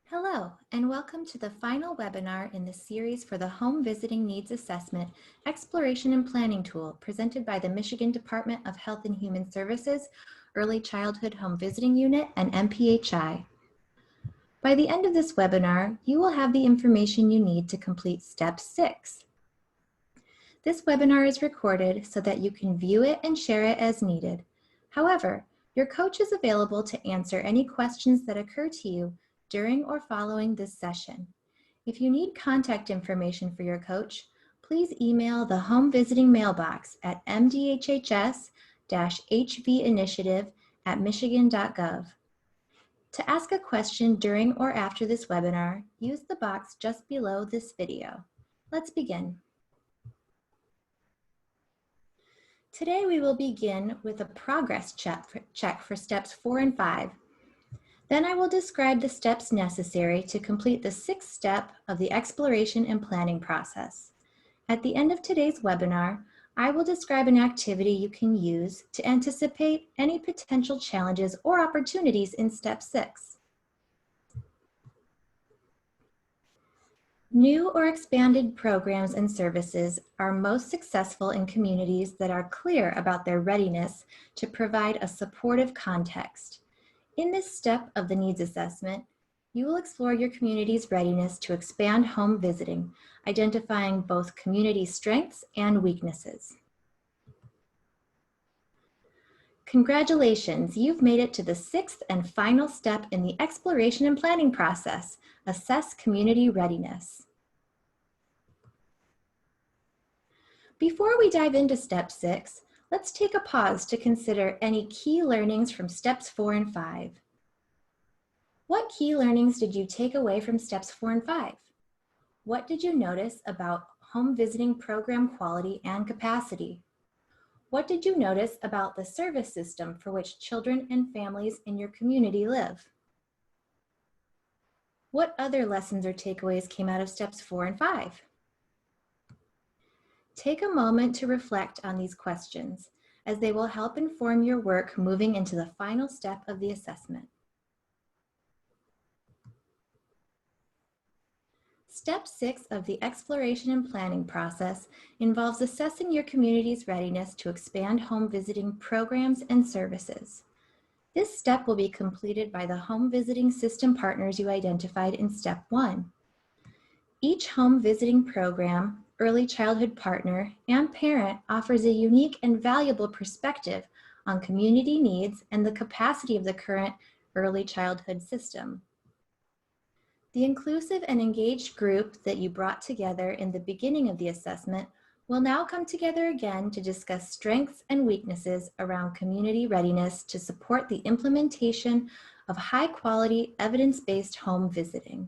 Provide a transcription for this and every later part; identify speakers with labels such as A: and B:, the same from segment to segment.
A: Hello, and welcome to the final webinar in the series for the Home Visiting Needs Assessment Exploration and Planning Tool presented by the Michigan Department of Health and Human Services, Early Childhood Home Visiting Unit, and MPHI. By the end of this webinar, you will have the information you need to complete Step 6. This webinar is recorded so that you can view it and share it as needed. However, your coach is available to answer any questions that occur to you during or following this session. If you need contact information for your coach, please email the Home Visiting Mailbox at mdhhs-hvinitiative@michigan.gov. To ask a question during or after this webinar, use the box just below this video. Let's begin. Today we will begin with a progress check for steps 4 and 5. Then I will describe the steps necessary to complete the 6th step of the exploration and planning process. At the end of today's webinar, I will describe an activity you can use to anticipate any potential challenges or opportunities in step 6. New or expanded programs and services are most successful in communities that are clear about their readiness to provide a supportive context. In this step of the needs assessment, you will explore your community's readiness to expand home visiting, identifying both community strengths and weaknesses. Congratulations, you've made it to the 6th and final step in the exploration and planning process, assess community readiness. Before we dive into step 6, let's take a pause to consider any key learnings from steps 4 and 5. What key learnings did you take away from steps 4 and 5? What did you notice about home visiting program quality and capacity? What did you notice about the service system for which children and families in your community live? What other lessons or takeaways came out of steps 4 and 5? Take a moment to reflect on these questions, as they will help inform your work moving into the final step of the assessment. Step 6 of the exploration and planning process involves assessing your community's readiness to expand home visiting programs and services. This step will be completed by the home visiting system partners you identified in step 1. Each home visiting program, early childhood partner, and parent offers a unique and valuable perspective on community needs and the capacity of the current early childhood system. The inclusive and engaged group that you brought together in the beginning of the assessment will now come together again to discuss strengths and weaknesses around community readiness to support the implementation of high-quality, evidence-based home visiting.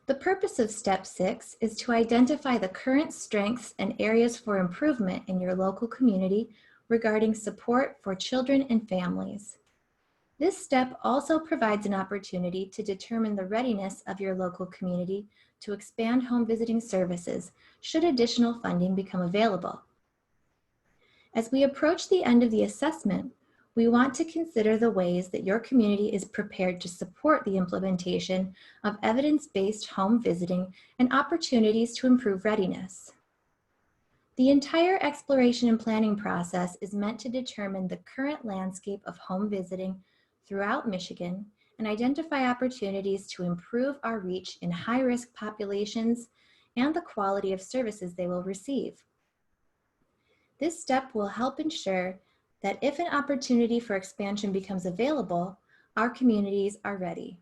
A: The purpose of Step 6 is to identify the current strengths and areas for improvement in your local community regarding support for children and families. This step also provides an opportunity to determine the readiness of your local community to expand home visiting services should additional funding become available. As we approach the end of the assessment, we want to consider the ways that your community is prepared to support the implementation of evidence-based home visiting and opportunities to improve readiness. The entire exploration and planning process is meant to determine the current landscape of home visiting throughout Michigan and identify opportunities to improve our reach in high-risk populations and the quality of services they will receive. This step will help ensure that if an opportunity for expansion becomes available, our communities are ready.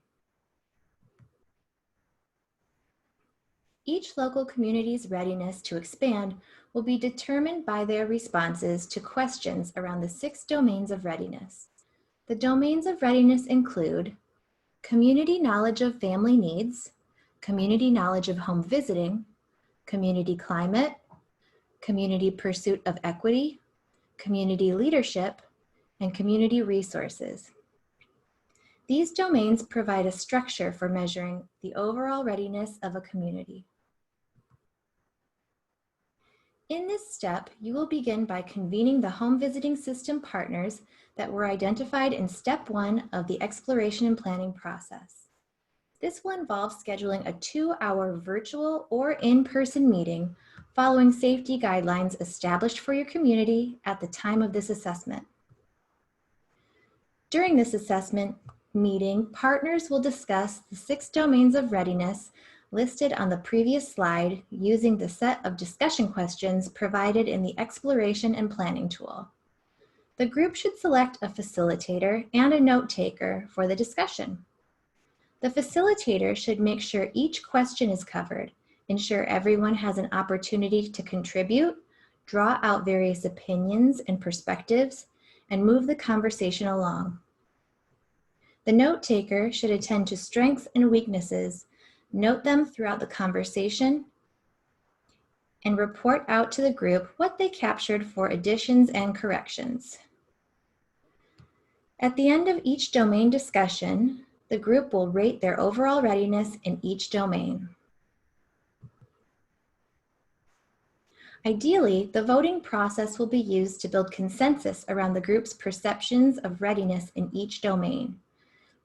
A: Each local community's readiness to expand will be determined by their responses to questions around the 6 domains of readiness. The domains of readiness include community knowledge of family needs, community knowledge of home visiting, community climate, community pursuit of equity, community leadership, and community resources. These domains provide a structure for measuring the overall readiness of a community. In this step, you will begin by convening the home visiting system partners that were identified in step 1 of the exploration and planning process. This will involve scheduling a 2-hour virtual or in-person meeting following safety guidelines established for your community at the time of this assessment. During this assessment meeting, partners will discuss the 6 domains of readiness listed on the previous slide using the set of discussion questions provided in the exploration and planning tool. The group should select a facilitator and a note taker for the discussion. The facilitator should make sure each question is covered, ensure everyone has an opportunity to contribute, draw out various opinions and perspectives, and move the conversation along. The note taker should attend to strengths and weaknesses, note them throughout the conversation, and report out to the group what they captured for additions and corrections. At the end of each domain discussion, the group will rate their overall readiness in each domain. Ideally, the voting process will be used to build consensus around the group's perceptions of readiness in each domain.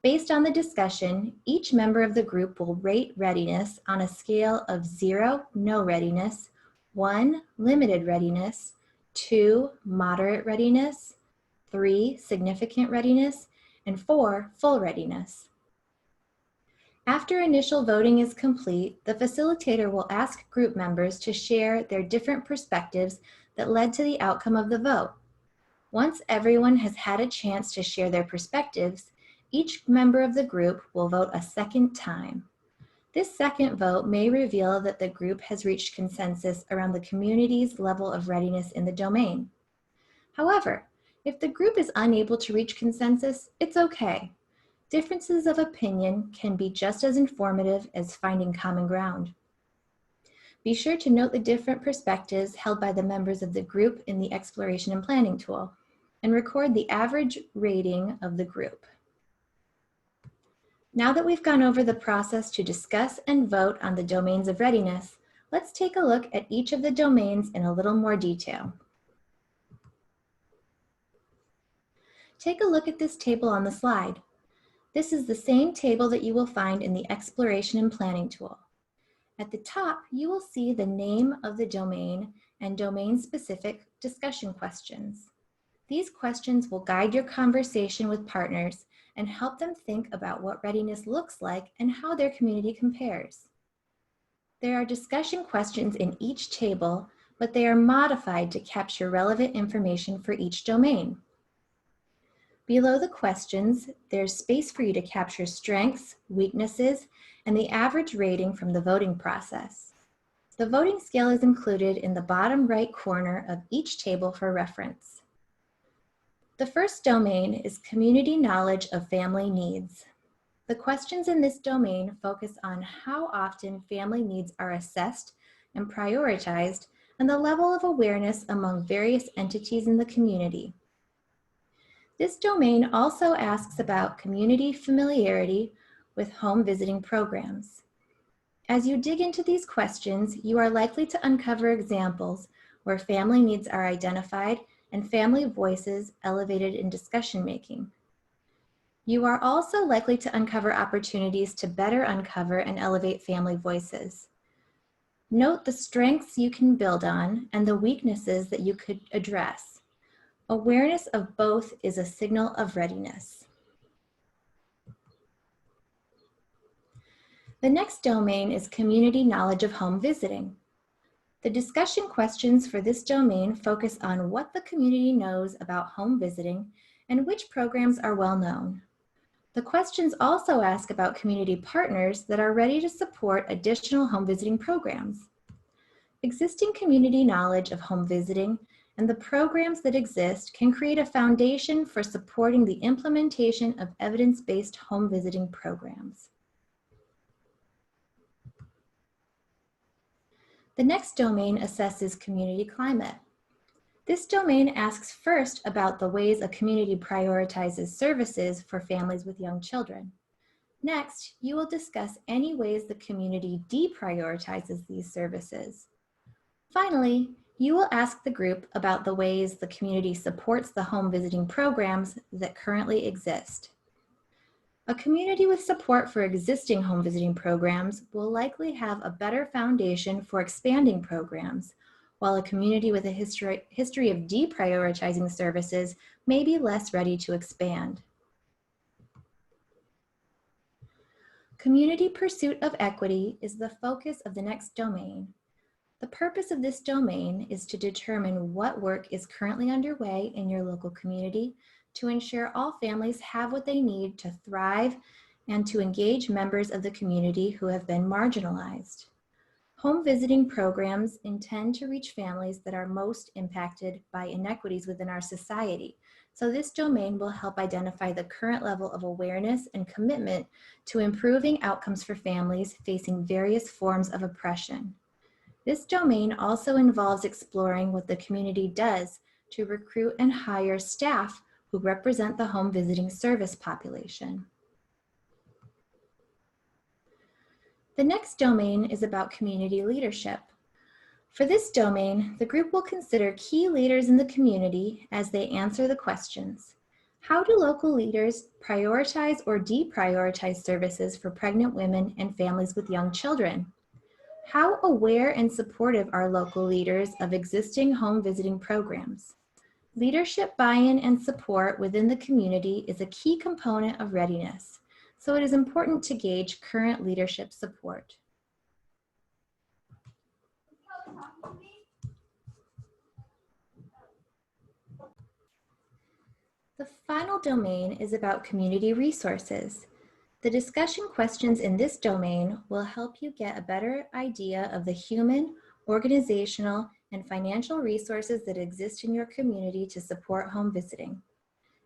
A: Based on the discussion, each member of the group will rate readiness on a scale of 0, no readiness, 1, limited readiness, 2, moderate readiness, 3, significant readiness, and 4, full readiness. After initial voting is complete, the facilitator will ask group members to share their different perspectives that led to the outcome of the vote. Once everyone has had a chance to share their perspectives, each member of the group will vote a second time. This second vote may reveal that the group has reached consensus around the community's level of readiness in the domain. However, if the group is unable to reach consensus, it's okay. Differences of opinion can be just as informative as finding common ground. Be sure to note the different perspectives held by the members of the group in the exploration and planning tool, and record the average rating of the group. Now that we've gone over the process to discuss and vote on the domains of readiness, let's take a look at each of the domains in a little more detail. Take a look at this table on the slide. This is the same table that you will find in the exploration and planning tool. At the top, you will see the name of the domain and domain-specific discussion questions. These questions will guide your conversation with partners and help them think about what readiness looks like and how their community compares. There are discussion questions in each table, but they are modified to capture relevant information for each domain. Below the questions, there's space for you to capture strengths, weaknesses, and the average rating from the voting process. The voting scale is included in the bottom right corner of each table for reference. The first domain is community knowledge of family needs. The questions in this domain focus on how often family needs are assessed and prioritized and the level of awareness among various entities in the community. This domain also asks about community familiarity with home visiting programs. As you dig into these questions, you are likely to uncover examples where family needs are identified and family voices elevated in discussion making. You are also likely to uncover opportunities to better uncover and elevate family voices. Note the strengths you can build on and the weaknesses that you could address. Awareness of both is a signal of readiness. The next domain is community knowledge of home visiting. The discussion questions for this domain focus on what the community knows about home visiting and which programs are well known. The questions also ask about community partners that are ready to support additional home visiting programs. Existing community knowledge of home visiting and the programs that exist can create a foundation for supporting the implementation of evidence-based home visiting programs. The next domain assesses community climate. This domain asks first about the ways a community prioritizes services for families with young children. Next, you will discuss any ways the community deprioritizes these services. Finally, You will ask the group about the ways the community supports the home visiting programs that currently exist. A community with support for existing home visiting programs will likely have a better foundation for expanding programs, while a community with a history of deprioritizing services may be less ready to expand. Community pursuit of equity is the focus of the next domain. The purpose of this domain is to determine what work is currently underway in your local community to ensure all families have what they need to thrive and to engage members of the community who have been marginalized. Home visiting programs intend to reach families that are most impacted by inequities within our society. So this domain will help identify the current level of awareness and commitment to improving outcomes for families facing various forms of oppression. This domain also involves exploring what the community does to recruit and hire staff who represent the home visiting service population. The next domain is about community leadership. For this domain, the group will consider key leaders in the community as they answer the questions. How do local leaders prioritize or deprioritize services for pregnant women and families with young children? How aware and supportive are local leaders of existing home visiting programs? Leadership buy-in and support within the community is a key component of readiness, so it is important to gauge current leadership support. The final domain is about community resources. The discussion questions in this domain will help you get a better idea of the human, organizational, and financial resources that exist in your community to support home visiting.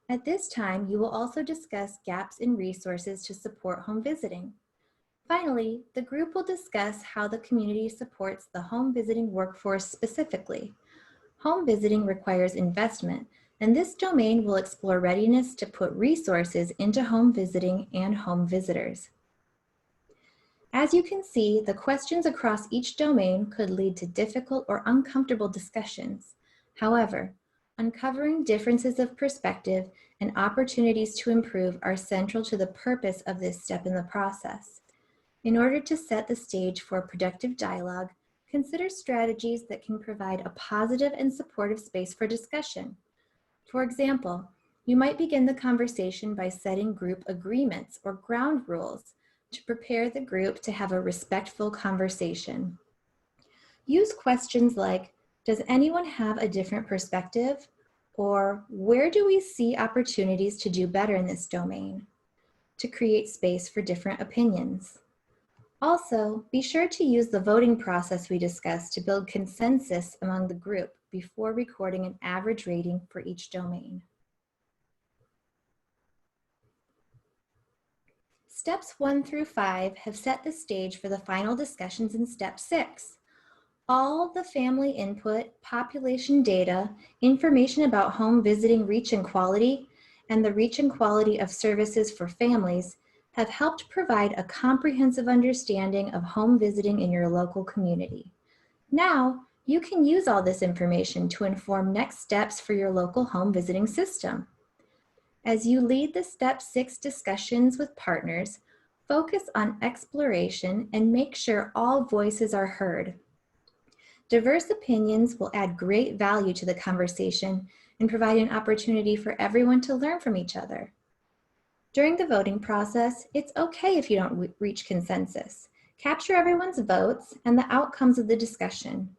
A: At this time, you will also discuss gaps in resources to support home visiting. Finally, the group will discuss how the community supports the home visiting workforce specifically. Home visiting requires investment, and this domain will explore readiness to put resources into home visiting and home visitors. As you can see, the questions across each domain could lead to difficult or uncomfortable discussions. However, uncovering differences of perspective and opportunities to improve are central to the purpose of this step in the process. In order to set the stage for productive dialogue, consider strategies that can provide a positive and supportive space for discussion. For example, you might begin the conversation by setting group agreements or ground rules to prepare the group to have a respectful conversation. Use questions like, does anyone have a different perspective? Or where do we see opportunities to do better in this domain? To create space for different opinions. Also, be sure to use the voting process we discussed to build consensus among the group before recording an average rating for each domain. Steps 1 through 5 have set the stage for the final discussions in step 6. All the family input, population data, information about home visiting reach and quality, and the reach and quality of services for families have helped provide a comprehensive understanding of home visiting in your local community. Now, you can use all this information to inform next steps for your local home visiting system. As you lead the Step 6 discussions with partners, focus on exploration and make sure all voices are heard. Diverse opinions will add great value to the conversation and provide an opportunity for everyone to learn from each other. During the voting process, it's okay if you don't reach consensus. Capture everyone's votes and the outcomes of the discussion.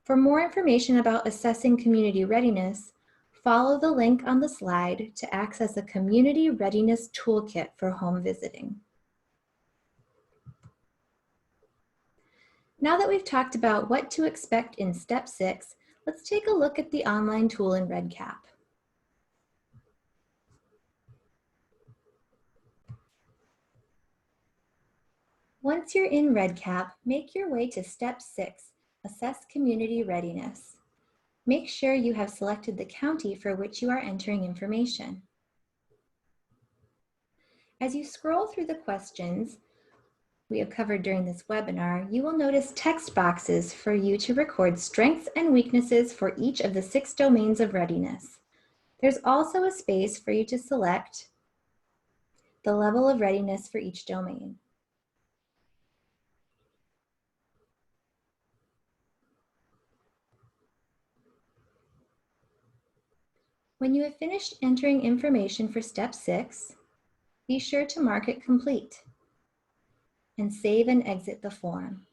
A: For more information about assessing community readiness, follow the link on the slide to access a community readiness toolkit for home visiting. Now that we've talked about what to expect in Step 6, let's take a look at the online tool in REDCap. Once you're in REDCap, make your way to Step 6, Assess Community Readiness. Make sure you have selected the county for which you are entering information. As you scroll through the questions, we have covered during this webinar, you will notice text boxes for you to record strengths and weaknesses for each of the 6 domains of readiness. There's also a space for you to select the level of readiness for each domain. When you have finished entering information for step 6, be sure to mark it complete and save and exit the form.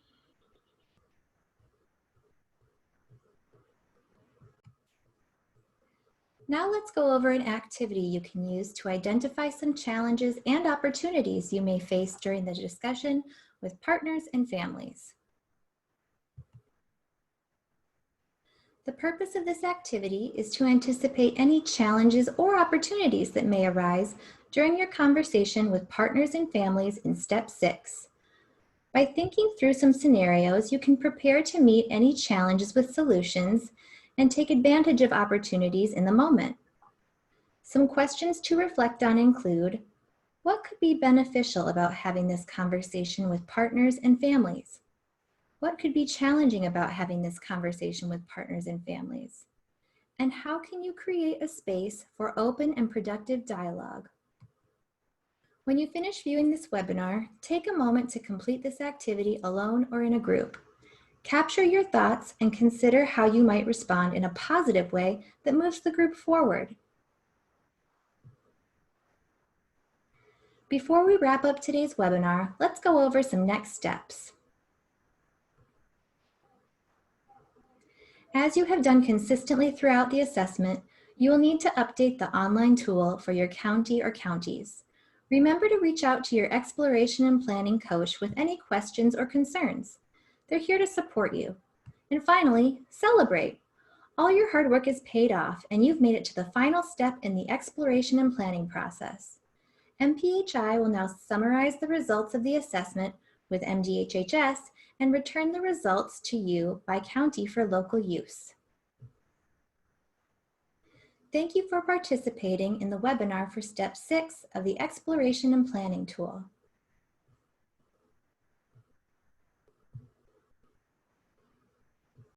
A: Now let's go over an activity you can use to identify some challenges and opportunities you may face during the discussion with partners and families. The purpose of this activity is to anticipate any challenges or opportunities that may arise during your conversation with partners and families in step 6. By thinking through some scenarios, you can prepare to meet any challenges with solutions and take advantage of opportunities in the moment. Some questions to reflect on include, what could be beneficial about having this conversation with partners and families? What could be challenging about having this conversation with partners and families? And how can you create a space for open and productive dialogue? When you finish viewing this webinar, take a moment to complete this activity alone or in a group. Capture your thoughts and consider how you might respond in a positive way that moves the group forward. Before we wrap up today's webinar, let's go over some next steps. As you have done consistently throughout the assessment, you will need to update the online tool for your county or counties. Remember to reach out to your exploration and planning coach with any questions or concerns. They're here to support you. And finally, celebrate. All your hard work is paid off and you've made it to the final step in the exploration and planning process. MPHI will now summarize the results of the assessment with MDHHS and return the results to you by county for local use. Thank you for participating in the webinar for Step 6 of the Exploration and Planning tool.